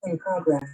In progress.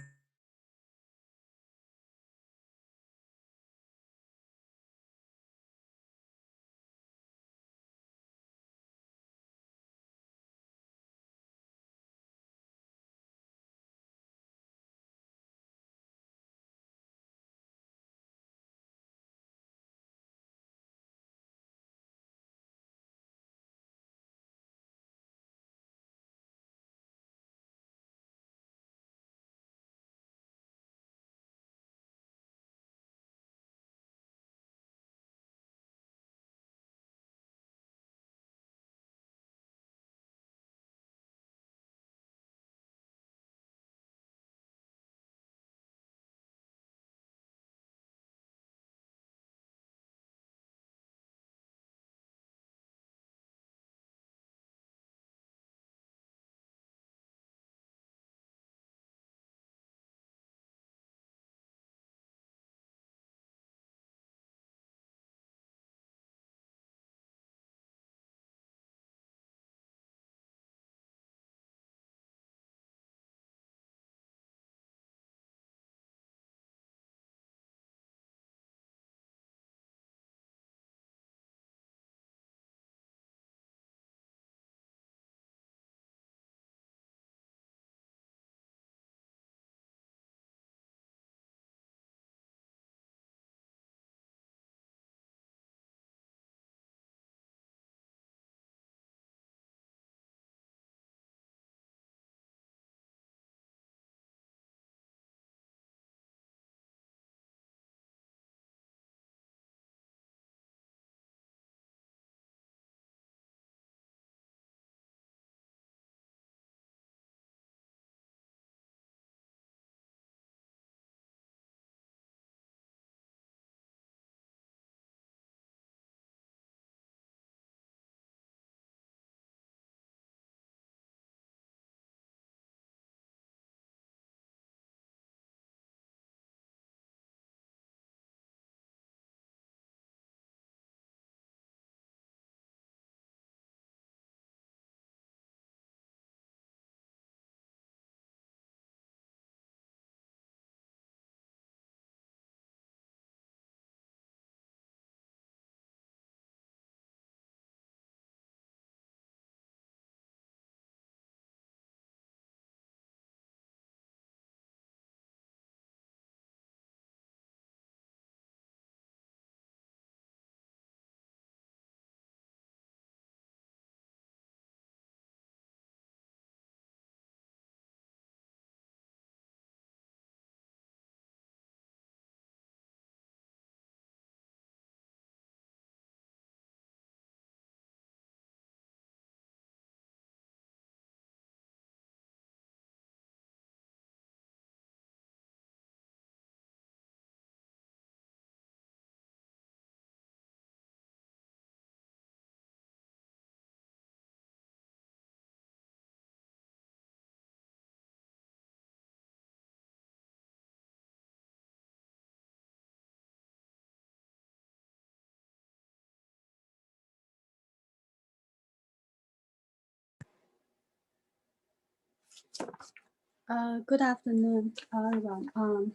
Good afternoon, everyone.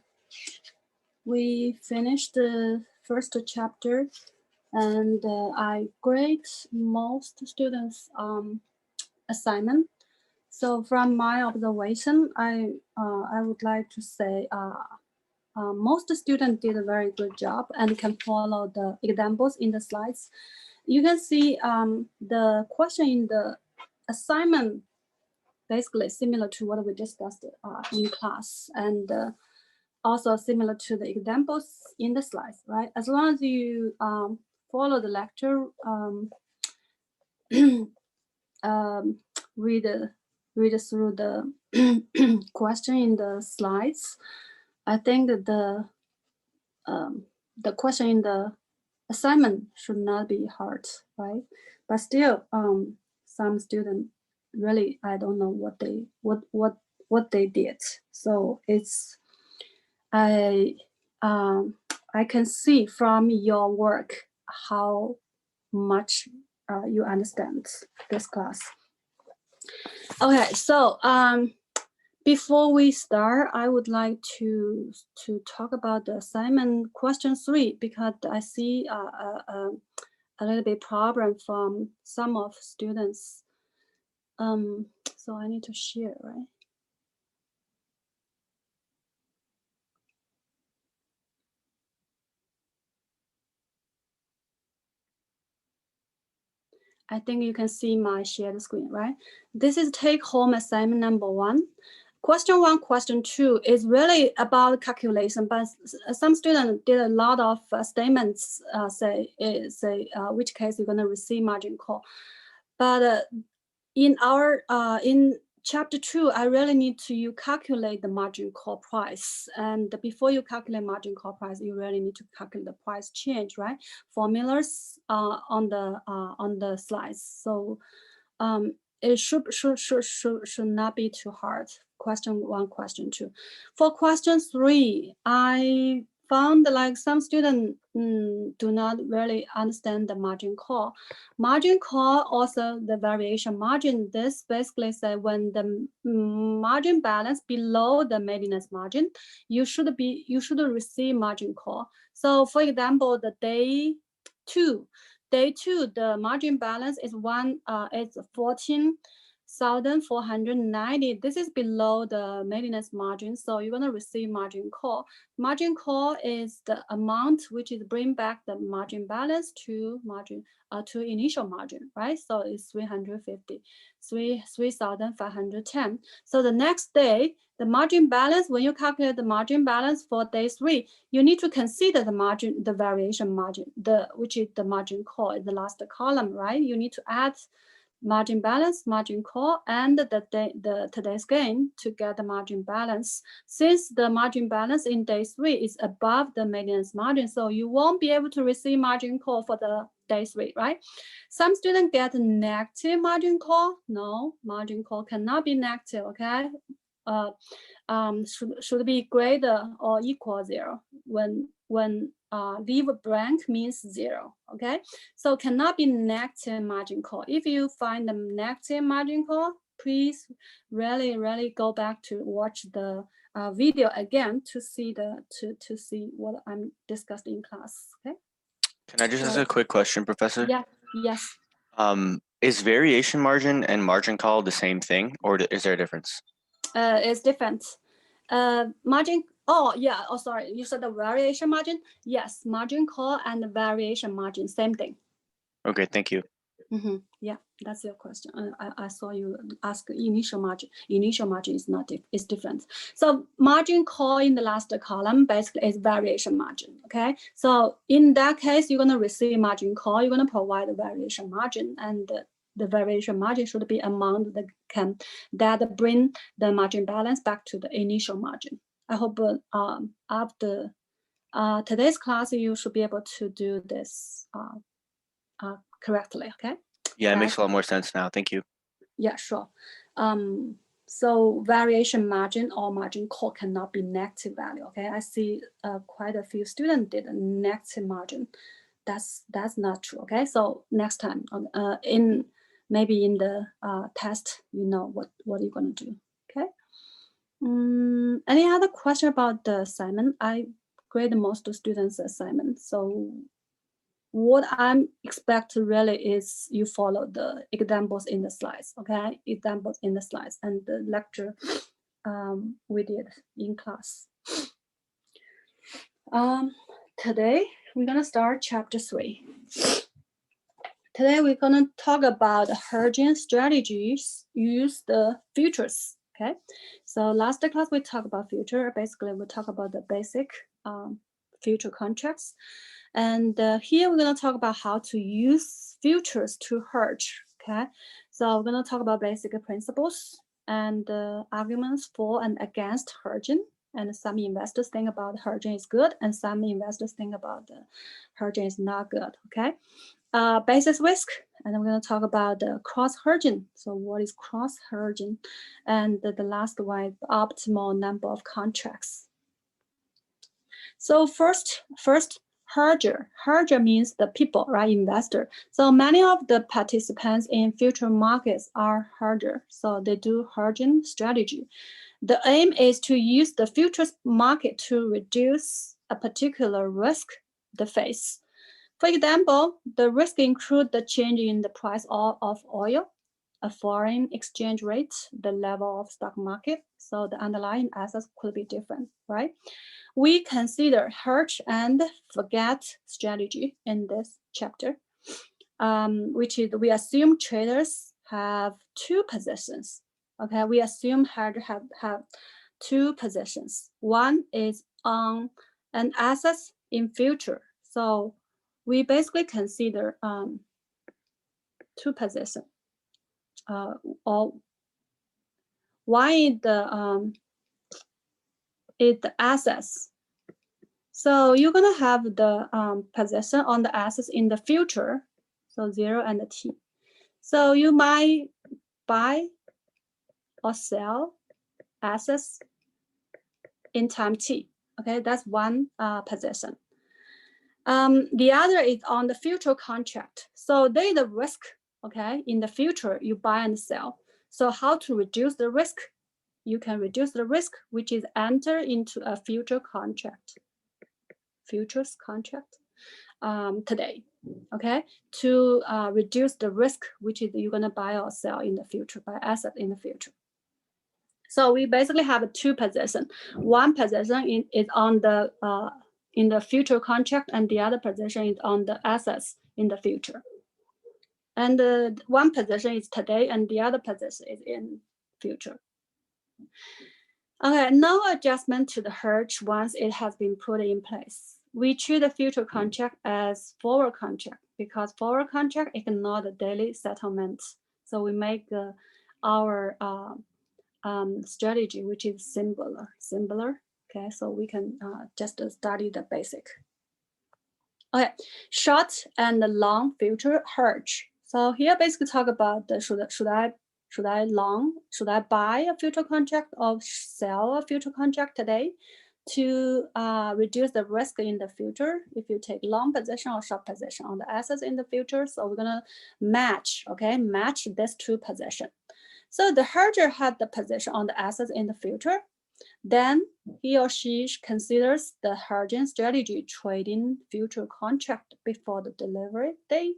We finished the first chapter, and I grade most students' assignment. So, from my observation, I would like to say most students did a very good job and can follow the examples in the slides. You can see the question in the assignment basically similar to what we discussed in class, and also similar to the examples in the slides, right? As long as you follow the lecture, read through the question in the slides, I think that the question in the assignment should not be hard, right? But still, some students really, I don't know what they did. So it's I can see from your work how much you understand this class. Okay, so Before we start, I would like to talk about the assignment question 3 because I see a little bit problem from some of students. So I need to share, right? I think you can see my shared screen, right? This is take-home assignment number 1. Question 1, question 2 is really about calculation, but some students did a lot of statements, say which case you're going to receive margin call. But in our in chapter 2, I really need to calculate the margin call price. And before you calculate margin call price, you really need to calculate the price change, right? Formulas on the slides. So it should not be too hard. Question 1, question 2. For question 3, I found like some students do not really understand the margin call. Margin call, also the variation margin. This basically say when the margin balance below the maintenance margin, you should receive margin call. So for example, the day 2, the margin balance is 14,490. This is below the maintenance margin, so you're gonna receive margin call. Margin call is the amount which is bring back the margin balance to initial margin, right? So it's 3,510. So the next day, the margin balance, when you calculate the margin balance for day 3, you need to consider the variation margin, which is the margin call in the last column, right? You need to add margin balance, margin call, and the today's gain to get the margin balance. Since the margin balance in day 3 is above the maintenance margin, so you won't be able to receive margin call for the day 3, right? Some students get negative margin call. No, margin call cannot be negative, okay? Should be greater or equal 0 when leave blank means 0, okay? So cannot be negative margin call. If you find the negative margin call, please really go back to watch the video again to see to see what I'm discussing in class, okay? Can I just ask a quick question, Professor? Yeah, yes. Is variation margin and margin call the same thing, or is there a difference? It's different. Margin, sorry, you said the variation margin? Yes, margin call and the variation margin, same thing. Okay, thank you. Yeah, that's your question. I saw you ask initial margin. Initial margin is not is different. So margin call in the last column basically is variation margin. Okay, so in that case, you're gonna receive margin call. You're gonna provide a variation margin, and the variation margin should be amount that bring the margin balance back to the initial margin. I hope after today's class, you should be able to do this correctly, okay? Yeah, it makes a lot more sense now. Thank you. Yeah, sure. So variation margin or margin call cannot be negative value, okay? I see quite a few students did a negative margin. That's not true, okay? So next time, maybe in the test, you know what you're gonna do, okay? Any other question about the assignment? I grade most students' assignment, so what I'm expect really is you follow the examples in the slides, okay? Examples in the slides and the lecture we did in class. Today, we're gonna start chapter 3. Today, we're gonna talk about hedging strategies, use the futures, okay? So last class, we talked about future. Basically, we talk about the basic future contracts. And here we're going to talk about how to use futures to hedge, okay? So we're going to talk about basic principles and arguments for and against hedging. And some investors think about hedging is good, and some investors think about hedging is not good, okay? Basis risk, and we're going to talk about the cross hedging. So what is cross hedging? And the last one is the optimal number of contracts. So first, hedger. Hedger means the people, right? Investor. So many of the participants in future markets are hedger. So they do hedging strategy. The aim is to use the futures market to reduce a particular risk they face. For example, the risk include the change in the price of oil, a foreign exchange rate, the level of stock market. So the underlying assets could be different, right? We consider hedge and forget strategy in this chapter, which is we assume traders have two positions. Okay, we assume hedge have two positions. One is on an asset in future. So we basically consider two positions. Or one is the assets. So you're gonna have the position on the assets in the future, so 0 and t. So you might buy or sell assets in time t. Okay, that's one position. The other is on the future contract. So there is a risk. Okay, in the future you buy and sell. So how to reduce the risk? You can reduce the risk, which is enter into a future contract. Futures contract today, okay, to reduce the risk, which is you're gonna buy or sell in the future, buy asset in the future. So we basically have two positions. One position is on the in the future contract, and the other position is on the assets in the future. And one position is today, and the other position is in future. Okay, no adjustment to the hedge once it has been put in place. We treat the future contract as forward contract because forward contract ignore the daily settlements. So we make our strategy, which is similar. Okay, so we can just study the basic. Okay, short and long future hedge. So here basically talk about the should I buy a future contract or sell a future contract today to reduce the risk in the future if you take long position or short position on the assets in the future. So we're gonna match this two position. So the hedger had the position on the assets in the future. Then he or she considers the hedging strategy trading future contract before the delivery date.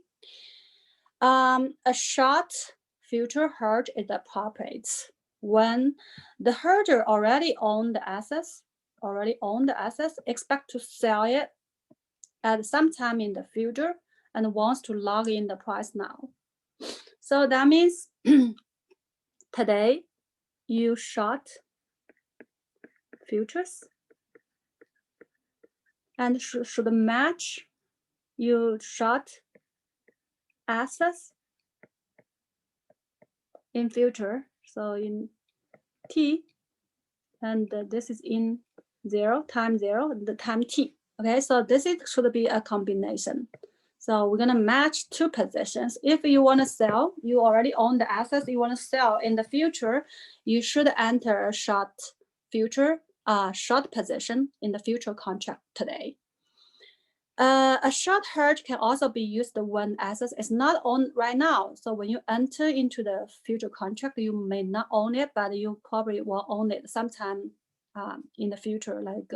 A short future hedge is appropriate when the hedger already own the assets, expect to sell it at some time in the future and wants to lock in the price now. So that means today you short futures and should match you short assets in future. So in t, and this is in 0 time 0, the time t. Okay, so this should be a combination. So we're gonna match two positions. If you want to sell, you already own the assets, you want to sell in the future, you should enter a short future, short position in the future contract today. A short hedge can also be used when assets is not owned right now. So when you enter into the future contract, you may not own it, but you probably will own it sometime in the future, like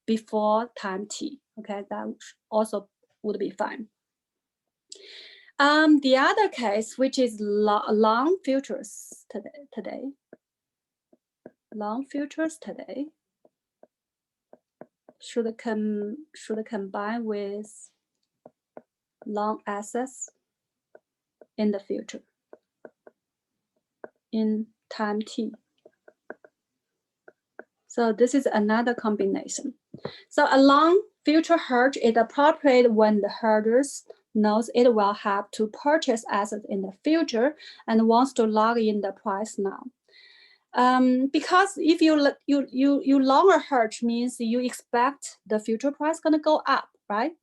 before time t. Okay, that also would be fine. The other case, which is long futures today, long futures today should combine with long assets in the future in time t. So this is another combination. So a long future hedge is appropriate when the hedgers knows it will have to purchase assets in the future and wants to lock in the price now. Because if you longer hedge means you expect the future price gonna go up, right?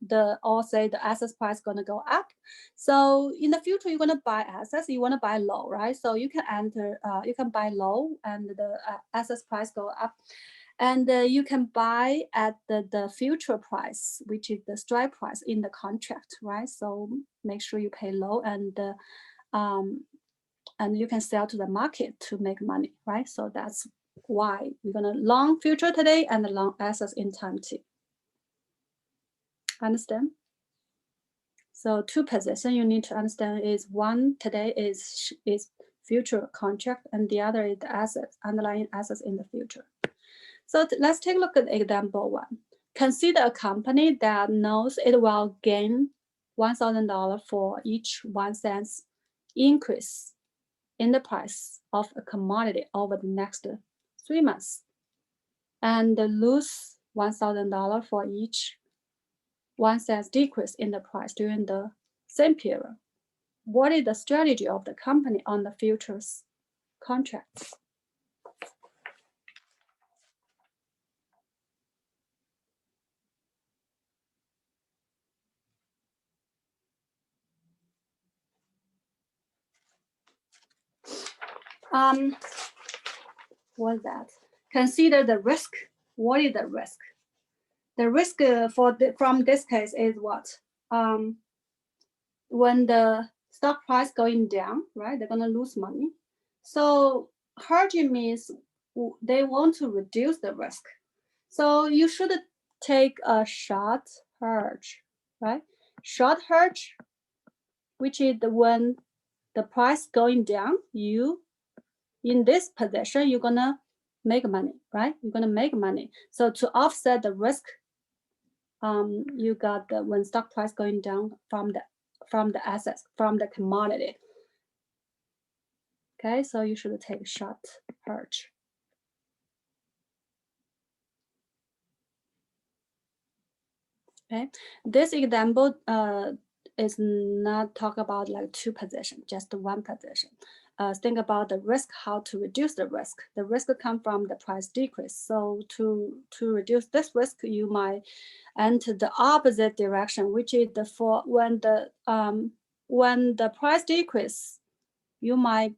Or say the assets price gonna go up. So in the future, you're gonna buy assets, you wanna buy low, right? So you can enter, you can buy low and the assets price go up. And you can buy at the future price, which is the strike price in the contract, right? So make sure you pay low, and you can sell to the market to make money, right? So that's why we're gonna long future today and long assets in time too. Understand? So two positions you need to understand is one today is future contract, and the other is the assets, underlying assets in the future. So let's take a look at example one. Consider a company that knows it will gain $1,000 for each 1 cent increase in the price of a commodity over the next 3 months, and lose $1,000 for each 1 cent decrease in the price during the same period. What is the strategy of the company on the futures contracts? What's that? Consider the risk. What is the risk? The risk from this case is what? When the stock price going down, right? They're gonna lose money. So hedging means they want to reduce the risk. So you should take a short hedge, right? Short hedge, which is when the price going down, you in this position, you're gonna make money, right? You're gonna make money. So to offset the risk, you got the when stock price going down from the assets, from the commodity. Okay, so you should take short hedge. Okay, this example is not talk about like two positions, just one position. Think about the risk, how to reduce the risk. The risk come from the price decrease. So to reduce this risk, you might enter the opposite direction, which is when the price decrease, you might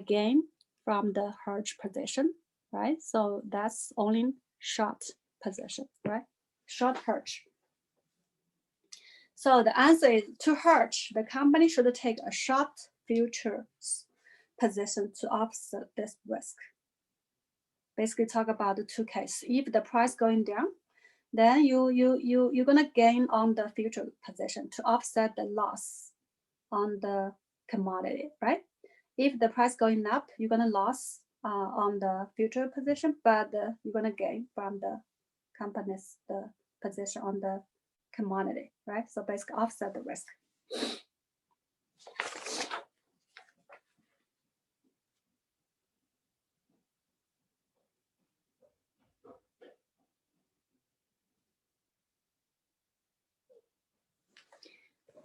gain from the hedge position, right? So that's only short position, right? Short hedge. So the answer is to hedge, the company should take a short futures position to offset this risk. Basically talk about the two cases. If the price going down, then you're gonna gain on the future position to offset the loss on the commodity, right? If the price going up, you're gonna lose on the future position, but you're gonna gain from the company's the position on the commodity, right? So basically offset the risk.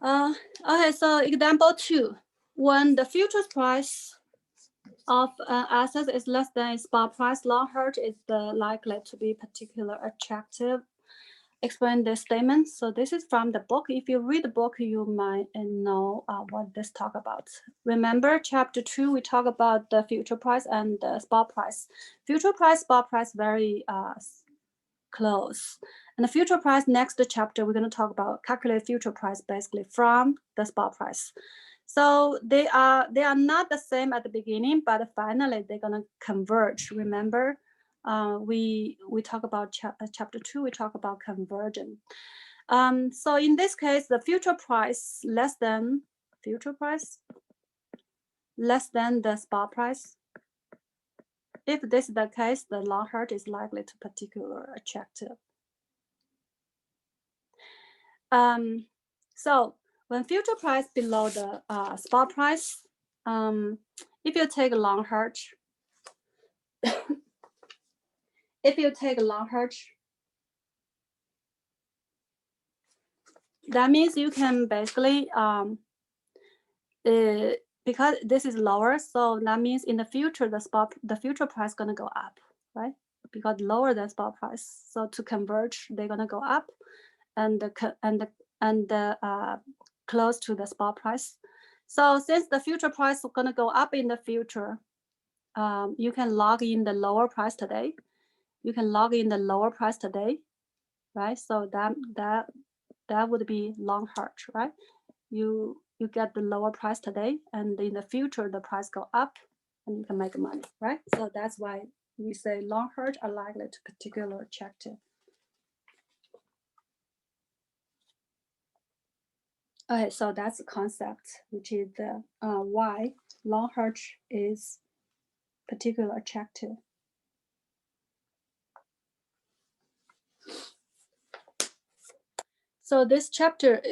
Okay, so example two, when the futures price of assets is less than its spot price, long hedge is likely to be particularly attractive. Explain this statement. So this is from the book. If you read the book, you might know what this talk about. Remember chapter 2, we talk about the future price and the spot price. Future price, spot price, very close. And the future price, next chapter, we're going to talk about calculate future price basically from the spot price. So they are not the same at the beginning, but finally they're going to converge. Remember, we talk about chapter 2, we talk about conversion. So in this case, the future price less than the spot price. If this is the case, the long hedge is likely to particularly attractive. So when future price below the spot price, if you take a long hedge, that means you can basically because this is lower, so that means in the future the future price gonna go up, right? Because lower than spot price. So to converge, they're gonna go up, and close to the spot price. So since the future price is gonna go up in the future, you can log in the lower price today, you can log in the lower price today, right? So that would be long hedge, right? You get the lower price today, and in the future the price go up, and you can make money, right? So that's why we say long hedge are likely to particular chapter. Okay, so that's the concept, which is the why long hedge is particular attractive. So this chapter,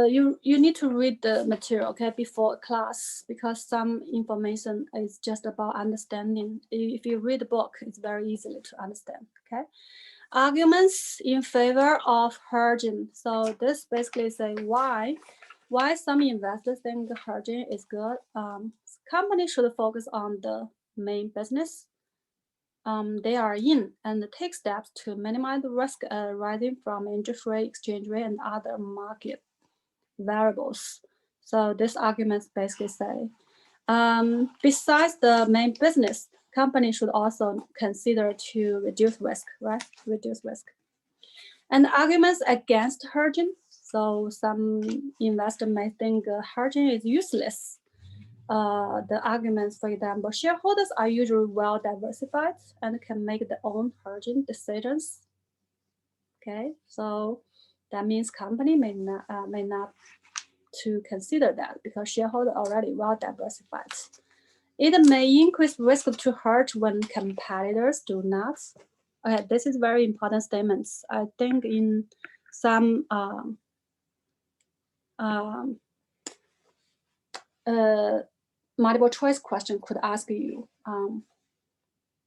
you need to read the material, okay, before class, because some information is just about understanding. If you read the book, it's very easily to understand, okay. Arguments in favor of hedging. So this basically say why some investors think hedging is good. Companies should focus on the main business they are in and take steps to minimize the risk rising from interest rate, exchange rate, and other market variables. So this arguments basically say, besides the main business, companies should also consider to reduce risk, right? Reduce risk. And arguments against hedging. So some investor may think hedging is useless. The arguments, for example, shareholders are usually well diversified and can make their own hedging decisions. Okay, so that means company may not to consider that because shareholders are already well diversified. It may increase risk to hedge when competitors do not. Okay, this is very important statements. I think in some multiple choice question could ask you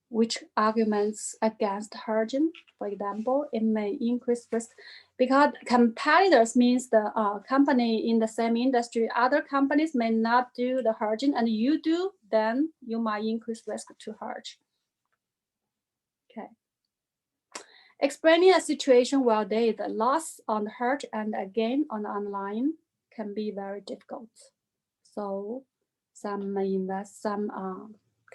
which arguments against hedging. For example, it may increase risk because competitors means the company in the same industry. Other companies may not do the hedging, and you do, then you might increase risk to hedge. Okay. Explaining a situation where there is a loss on the hedge and a gain on the online can be very difficult. So some may invest, some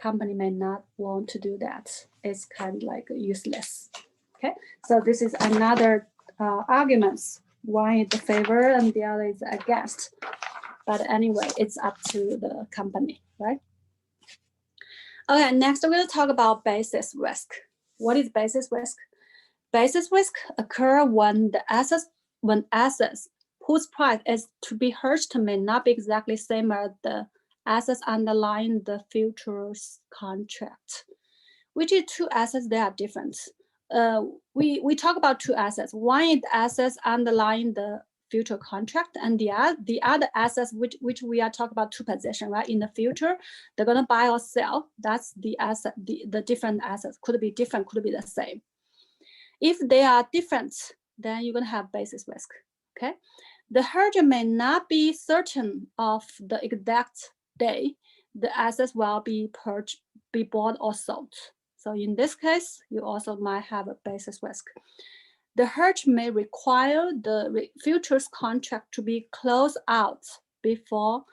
company may not want to do that. It's kind of like useless. Okay, so this is another arguments. One is the favor and the other is against. But anyway, it's up to the company, right? Okay, next we're going to talk about basis risk. What is basis risk? Basis risk occur when the assets whose price is to be hedged may not be exactly same as the assets underlying the futures contract. Which is two assets that are different. We talk about two assets. One is the assets underlying the future contract, and the other assets which we are talking about two position, right? In the future, they're gonna buy or sell. That's the asset. The different assets could be different, could be the same. If they are different, then you're gonna have basis risk. Okay, the hedger may not be certain of the exact day the assets will be bought or sold. So in this case, you also might have a basis risk. The hedge may require the futures contract to be closed out before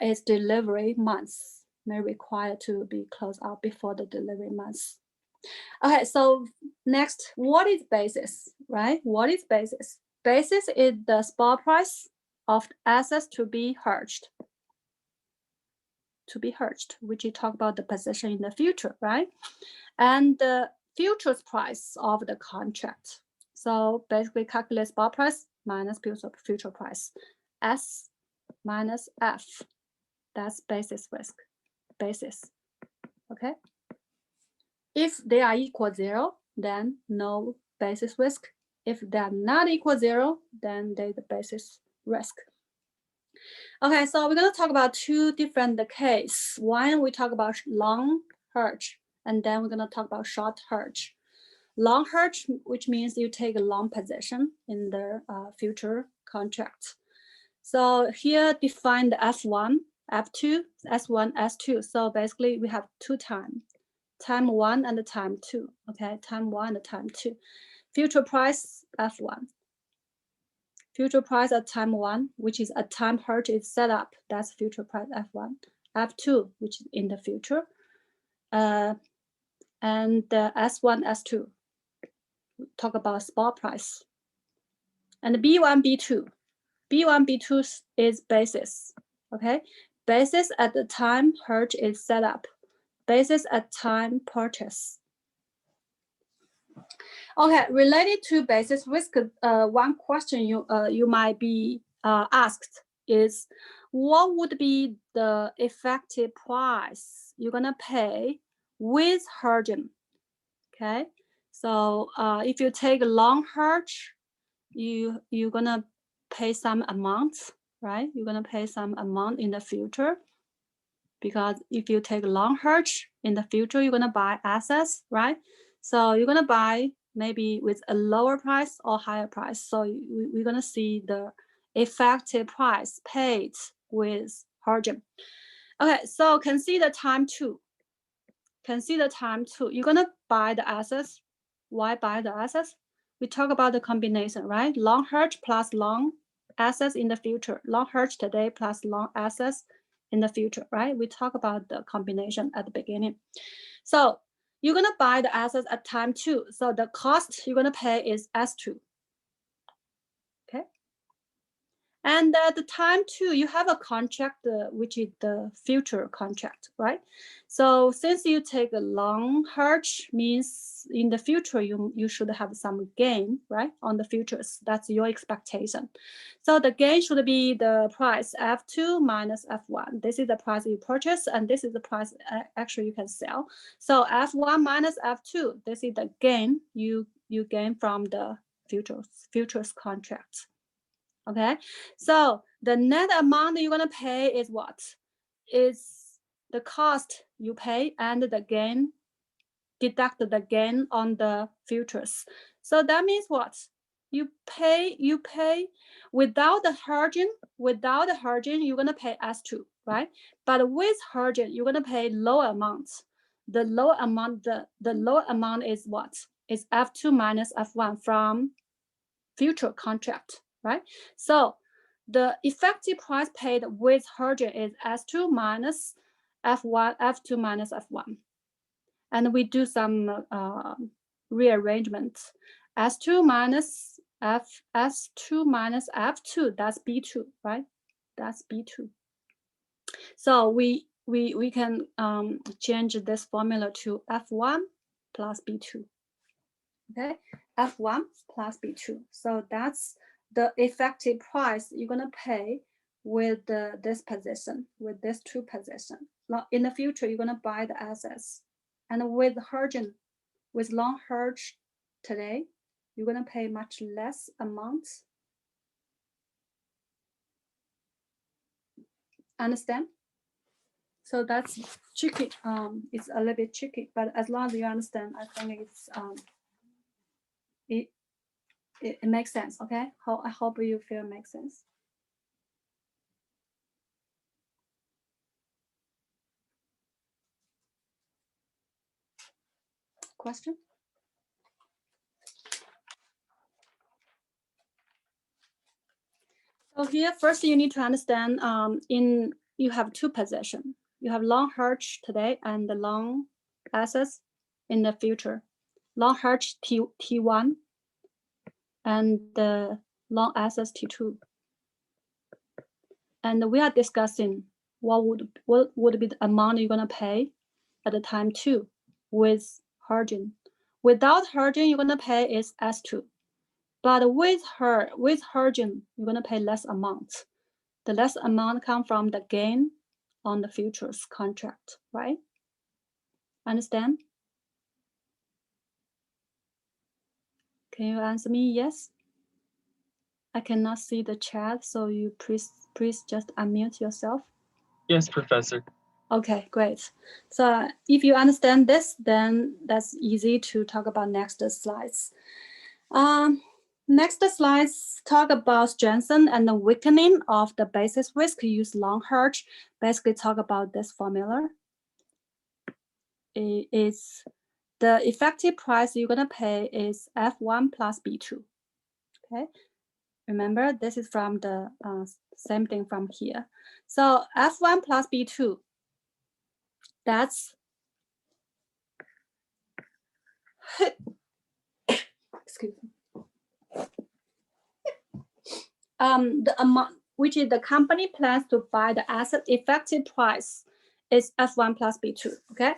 its delivery months. May require to be closed out before the delivery months. Okay, so next, what is basis, right? What is basis? Basis is the spot price of assets to be hedged. Which you talk about the position in the future, right? And the futures price of the contract. So basically calculate spot price minus future price. S minus F, that's basis risk, basis, okay? If they are equal 0, then no basis risk. If they are not equal 0, then there's a basis risk. Okay, so we're going to talk about two different cases. One, we talk about long hedge, and then we're going to talk about short hedge. Long hedge, which means you take a long position in the future contract. So here define the F1, F2, S1, S2. So basically we have two times. Time 1 and time 2, okay? Time 1 and time 2. Future price, F1. Future price at time 1, which is a time hedge is set up. That's future price F1. F2, which is in the future. And S1, S2. talk about spot price. And B1, B2. B1, B2 is basis, okay? Basis at the time hedge is set up. Basis at time purchase. Okay, related to basis risk, one question you might be asked is, what would be the effective price you're gonna pay with hedging? Okay, so if you take a long hedge, you're gonna pay some amount, right? You're gonna pay some amount in the future, because if you take a long hedge in the future, you're gonna buy assets, right? So you're gonna buy maybe with a lower price or higher price. So we're gonna see the effective price paid with hedging. Okay, so consider time two. Consider time two. You're gonna buy the assets. Why buy the assets? We talk about the combination, right? Long hedge plus long assets in the future. Long hedge today plus long assets in the future, right? We talk about the combination at the beginning. So you're gonna buy the assets at time two. So the cost you're gonna pay is S2. Okay. And at the time two, you have a contract, which is the future contract, right? So since you take a long hedge, means in the future, you should have some gain, right? On the futures, that's your expectation. So the gain should be the price F2 minus F1. This is the price you purchase, and this is the price actually you can sell. So F1 minus F2, this is the gain you gain from the futures contracts. Okay, so the net amount you're gonna pay is what? Is the cost you pay and the gain, deduct the gain on the futures. So that means what? You pay without the hedging, you're gonna pay S2, right? But with hedging, you're gonna pay low amounts. The low amount is what? Is F2 minus F1 from future contract, right? So the effective price paid with hedging is S2 minus F1, F2 minus F1. And we do some rearrangements. S2 minus S2 minus F2, that's B2, right? That's B2. So we can change this formula to F1 plus B2. Okay, F1 plus B2. So that's the effective price you're gonna pay with this position, with this two position. Now, in the future, you're gonna buy the assets, and with hedging, with long hedge today, you're gonna pay much less amounts. Understand? So that's tricky. It's a little bit tricky, but as long as you understand, I think it's it makes sense. Okay, I hope you feel it makes sense. Question? So here, first you need to understand, you have two positions. You have long hedge today and the long assets in the future. Long hedge T1 and the long assets T2. And we are discussing what would be the amount you're gonna pay at the time two with hedging. Without hedging, you're gonna pay is S2. But with hedging, you're gonna pay less amount. The less amount comes from the gain on the futures contract, right? Understand? Can you answer me yes? I cannot see the chat, so you please just unmute yourself. Yes, Professor. Okay, great. So if you understand this, then that's easy to talk about next slides. Next slides talk about strengthening and the weakening of the basis risk. Use long hedge. Basically talk about this formula. It's the effective price you're gonna pay is F1 plus B2. Okay, remember this is from the same thing from here. So F1 plus B2. That's excuse me. The amount which is the company plans to buy the asset effective price is F1 plus B2. Okay,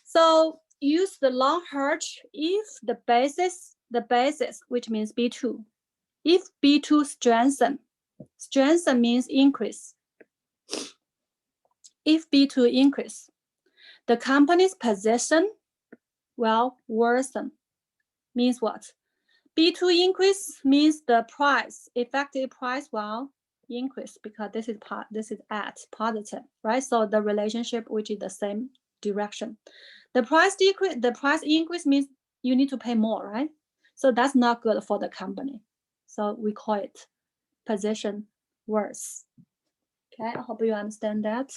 so use the long hedge if the basis which means B2. If B2 strengthen means increase. If B2 increase, the company's position will worsen. Means what? B2 increase means the price, effective price will increase because this is at positive, right? So the relationship which is the same direction. The price increase means you need to pay more, right? So that's not good for the company. So we call it position worse. Okay, I hope you understand that.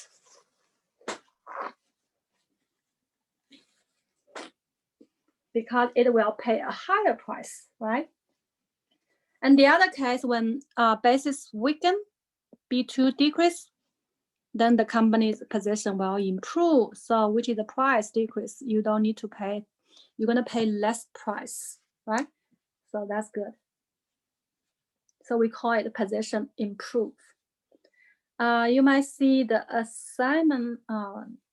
Because it will pay a higher price, right? And the other case, when basis weaken, B2 decrease, then the company's position will improve. So which is the price decrease, you don't need to pay, you're gonna pay less price, right? So that's good. So we call it position improve. You might see the assignment,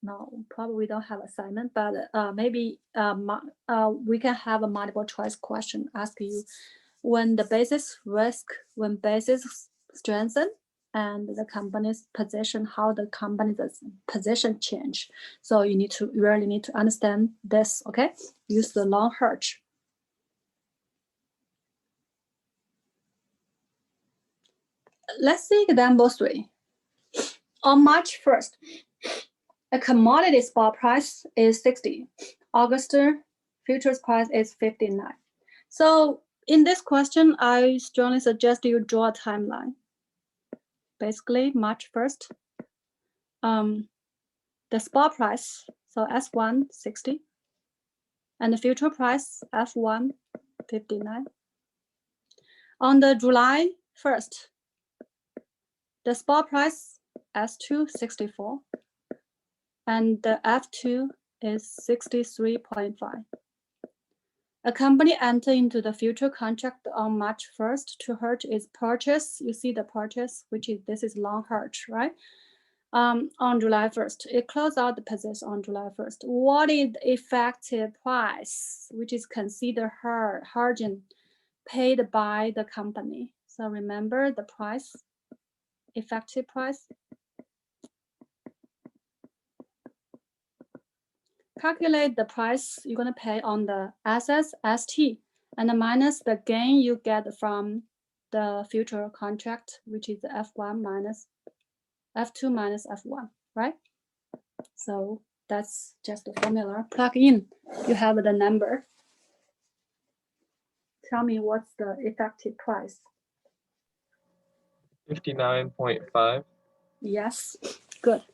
no, probably we don't have assignment, but maybe we can have a multiple choice question ask you when the basis strengthen and the company's position, how the company's position change. So you really need to understand this, okay? Use the long hedge. Let's see example 3. On March 1st, a commodity spot price is 60. August futures price is 59. So in this question, I strongly suggest you draw a timeline. Basically, March 1st, the spot price, so S1, 60, and the future price, F1, 59. On the July 1st, the spot price, S2, 64, and the F2 is 63.5. A company enter into the future contract on March 1st to hedge its purchase. You see the purchase, this is long hedge, right? On July 1st, it closed out the position on July 1st. What is the effective price, which is considered hedging paid by the company? So remember the price, effective price. Calculate the price you're going to pay on the assets, ST, and minus the gain you get from the future contract, which is the F1 minus F2 minus F1, right? So that's just the formula. Plug in, you have the number. Tell me what's the effective price? 59.5. Yes, good.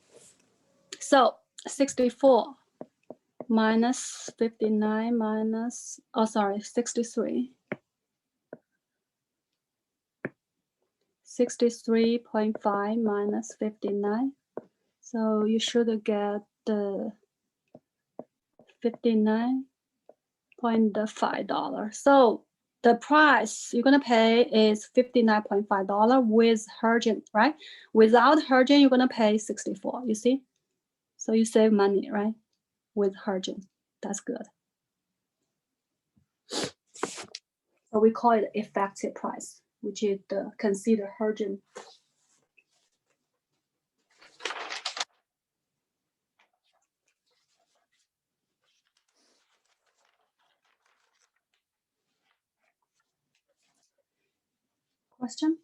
So 64 minus 59 minus, 63. 63.5 minus 59. So you should get the $59.5. So the price you're gonna pay is $59.5 with hedging, right? Without hedging, you're gonna pay 64, you see? So you save money, right? With hedging, that's good. So we call it effective price, which is the consider hedging. Question?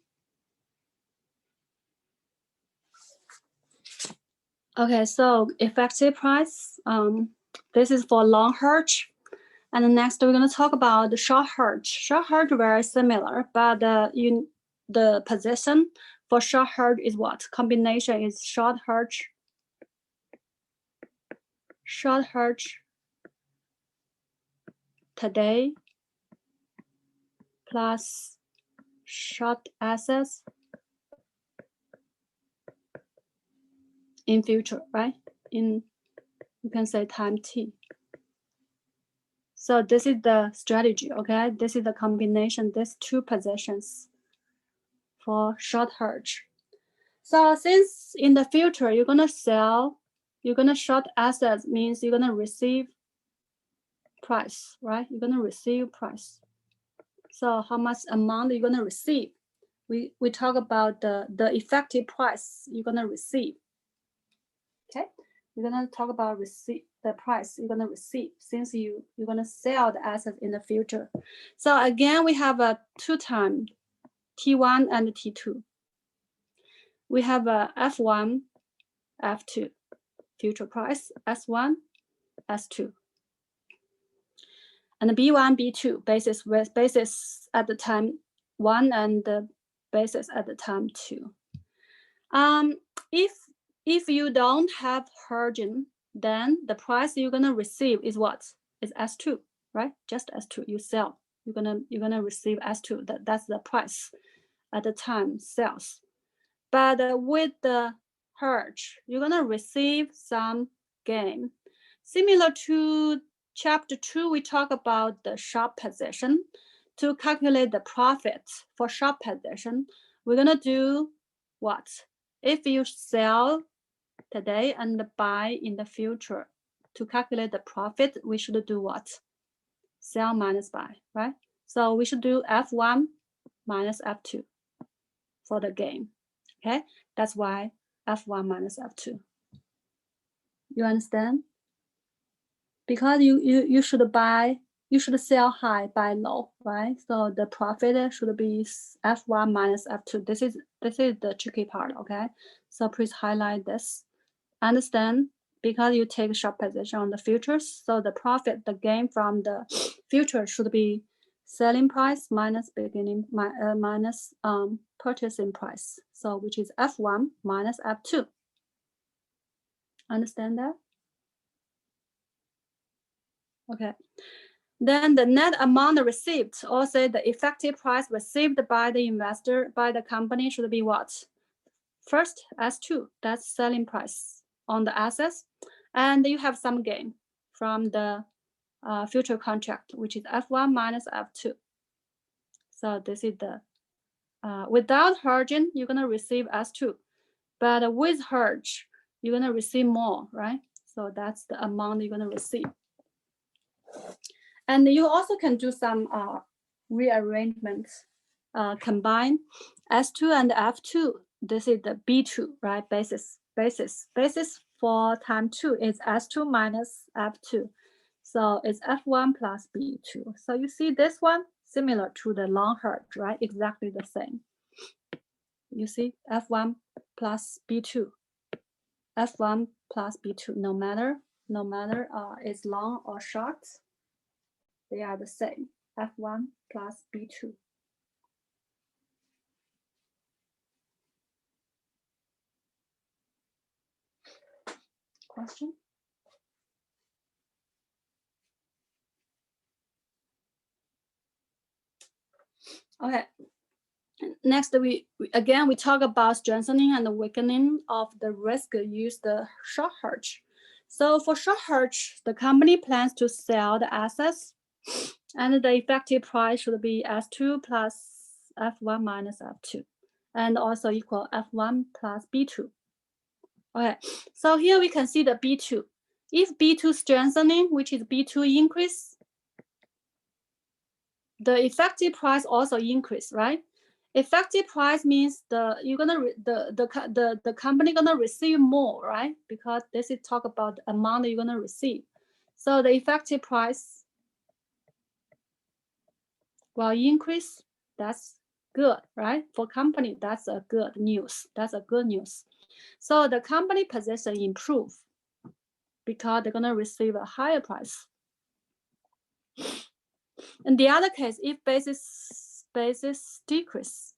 Okay, so effective price, this is for long hedge. And next we're gonna talk about the short hedge. Short hedge very similar, but the position for short hedge is what? Combination is short hedge today plus short assets in future, right? You can say time t. So this is the strategy, okay? This is the combination, these two positions for short hedge. So since in the future, you're gonna sell, you're gonna short assets, means you're gonna receive price, right? You're gonna receive price. So how much amount you're gonna receive? We talk about the effective price you're gonna receive. Okay, we're gonna talk about the price you're gonna receive since you're gonna sell the asset in the future. So again, we have a 2 time T1 and T2. We have a F1, F2, future price, S1, S2. And B1, B2, basis with basis at the time 1 and the basis at the time 2. If you don't have hedging, then the price you're gonna receive is what? Is S2, right? Just S2. You sell. You're gonna receive S2. That's the price at the time sales. But with the hedge, you're gonna receive some gain. Similar to chapter 2, we talk about the short position. To calculate the profit for short position, we're gonna do what? If you sell today and buy in the future, to calculate the profit, we should do what? Sell minus buy, right? So we should do F1 minus F2 for the gain. Okay, that's why F1 minus F2. You understand? Because you should buy, you should sell high, buy low, right? So the profit should be F1 minus F2. This is the tricky part, okay? So please highlight this. Understand, because you take short position on the futures, so the profit, the gain from the future should be selling price minus minus purchasing price. So which is F1 minus F2. Understand that? Okay. Then the net amount received, or say the effective price received by the investor, by the company, should be what? First, S2, that's selling price on the assets. And you have some gain from the future contract, which is F1 minus F2. So this is the, without hedging, you're gonna receive S2. But with hedge, you're gonna receive more, right? So that's the amount you're gonna receive. And you also can do some rearrangements, combine S2 and F2. This is the B2, right? Basis for time 2 is S2 minus F2. So it's F1 plus B2. So you see this one similar to the long hedge, right? Exactly the same. You see F1 plus B2. F1 plus B2, no matter it's long or short, they are the same, F1 plus B2. Question? Okay. Next, we talk about strengthening and weakening of the risk used the short hedge. So for short hedge, the company plans to sell the assets, and the effective price should be S2 plus F1 minus F2, and also equal F1 plus B2. Okay, so here we can see the B2. If B2 strengthening, which is B2 increase, the effective price also increase, right? Effective price means the company gonna receive more, right? Because this is talk about the amount you're gonna receive. So the effective price will increase. That's good, right? For company, that's a good news. That's a good news. So the company position improve because they're gonna receive a higher price. In the other case, if basis decrease,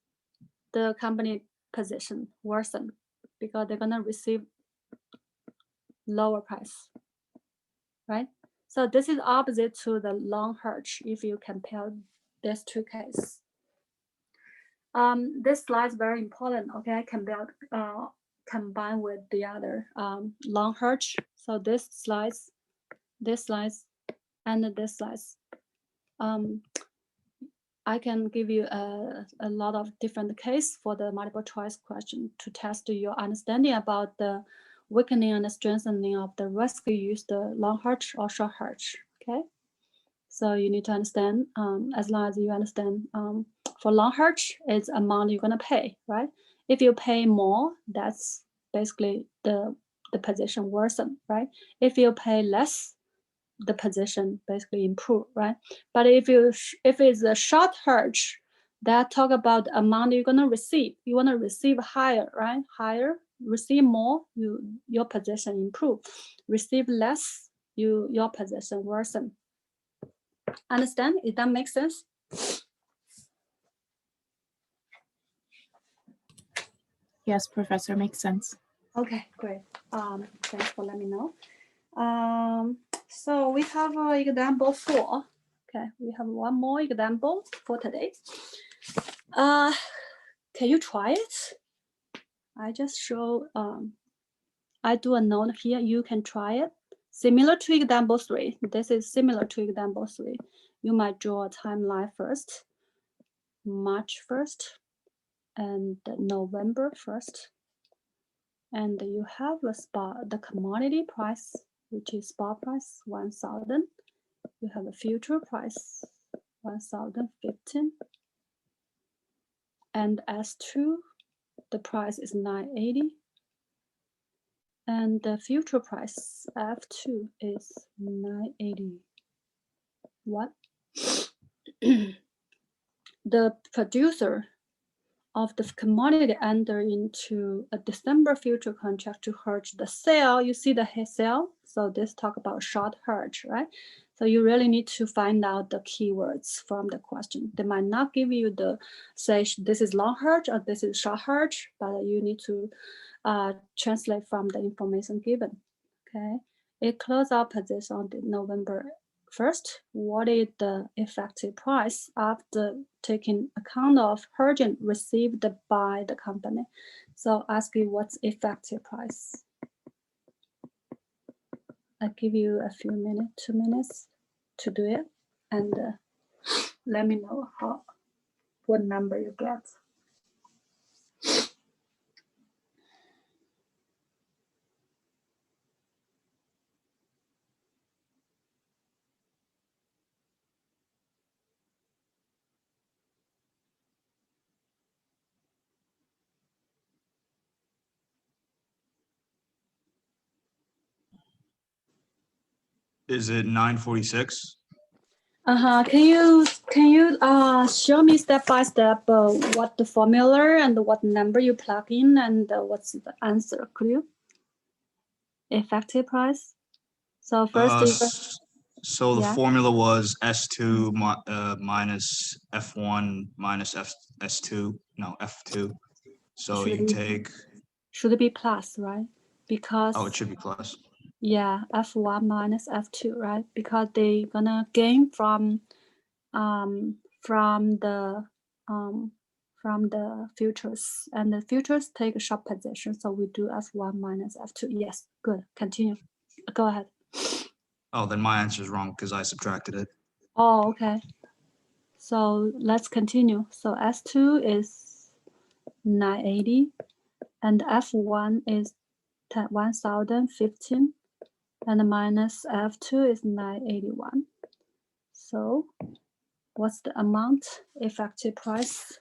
the company position worsen because they're gonna receive lower price, right? So this is opposite to the long hedge if you compare these two cases. This slide is very important, okay? Combine with the other long hedge. So this slides and this size. I can give you a lot of different case for the multiple choice question to test your understanding about the weakening and strengthening of the risk you use the long hedge or short hedge. Okay, so you need to understand as long as you understand for long hedge, it's amount you're gonna pay, right? If you pay more, that's basically the position worsen, right? If you pay less, the position basically improve, right? But if it's a short hedge, that talk about the amount you're gonna receive. You wanna receive higher, right? Higher, receive more, your position improve. Receive less, your position worsen. Understand? If that makes sense? Yes, Professor, makes sense. Okay, great. Thanks for letting me know. So we have example 4. Okay, we have one more example for today. Can you try it? I just show, I do a note here, you can try it. Similar to example 3, this is similar to example 3. You might draw a timeline first, March 1st, and November 1st. And you have the commodity price, which is spot price 1,000. You have a future price 1,015. And S2, the price is 980. And the future price F2 is 981. The producer of the commodity enter into a December future contract to hedge the sale. You see the sale? So this talk about short hedge, right? So you really need to find out the keywords from the question. They might not give you the say this is long hedge or this is short hedge, but you need to translate from the information given. Okay, it closed out position on November 1st. What is the effective price after taking account of hedging received by the company? So ask you what's effective price. I give you a few minutes, 2 minutes to do it, and let me know what number you get. Is it 946? Can you show me step by step what the formula and what number you plug in and what's the answer? Could you? Effective price. So first, So the yeah. formula was S2 minus F1 minus S2, no, F2. So you take. Should it be plus, right? Because. Oh, it should be plus. Yeah, F1 minus F2, right? Because they gonna gain from the futures, and the futures take a short position. So we do F1 minus F2. Yes, good. Continue. Go ahead. Oh, then my answer is wrong because I subtracted it. Oh, okay. So let's continue. So S2 is 980, and F1 is 1,015, and minus F2 is 981. So what's the amount, effective price?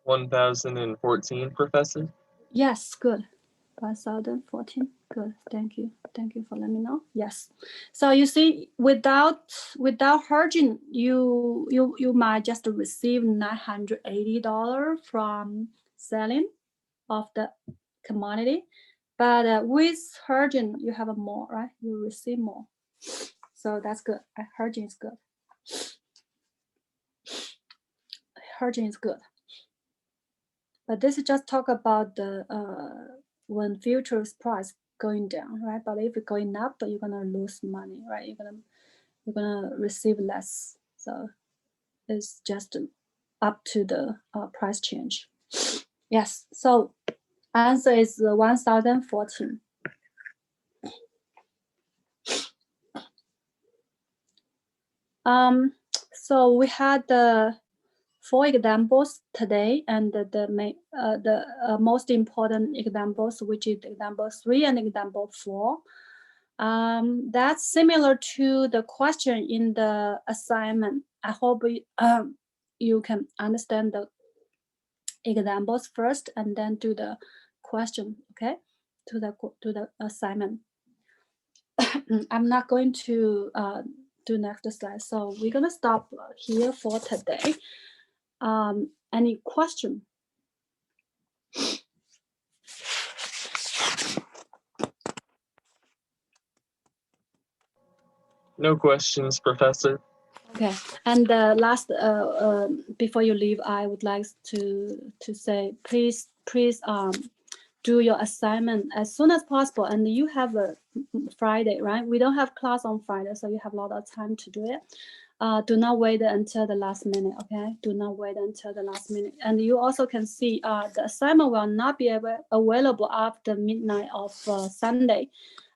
1,014, Professor. Yes, good. 1,014. Good. Thank you. Thank you for letting me know. Yes. So you see, without hedging, you might just receive $980 from selling of the commodity, but with hedging, you have more, right? You receive more. So that's good. Hedging is good. Hedging is good. But this is just talk about the when futures price going down, right? But if it's going up, you're gonna lose money, right? You're gonna receive less. So it's just up to the price change. Yes. So answer is 1,014. So we had the 4 examples today, and the most important examples, which is example 3 and example 4. That's similar to the question in the assignment. I hope you can understand the examples first and then do the question, okay, to the assignment. I'm not going to do next slide, so we're gonna stop here for today. Any question? No questions, Professor. Okay, and last, before you leave, I would like to say, please do your assignment as soon as possible. And you have a Friday, right? We don't have class on Friday, so you have a lot of time to do it. Do not wait until the last minute, okay? Do not wait until the last minute. And you also can see the assignment will not be available after midnight of Sunday.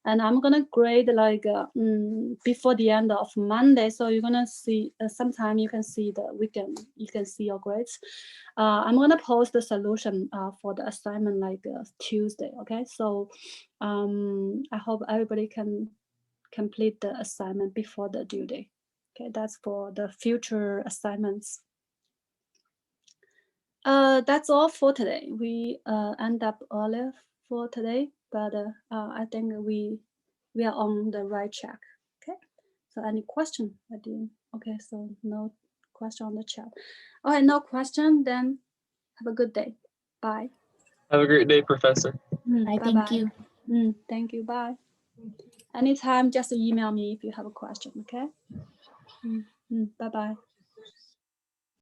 And I'm gonna grade like before the end of Monday. So you're gonna see sometime you can see the weekend, you can see your grades. I'm gonna post the solution for the assignment like Tuesday, okay? So I hope everybody can complete the assignment before the due date. Okay, that's for the future assignments. That's all for today. We end up earlier for today, but I think we are on the right track. Okay, so any question? Okay, so no question on the chat. All right, no question, then have a good day. Bye. Have a great day, Professor. I thank you. Thank you, bye. Anytime, just email me if you have a question, okay? Bye-bye.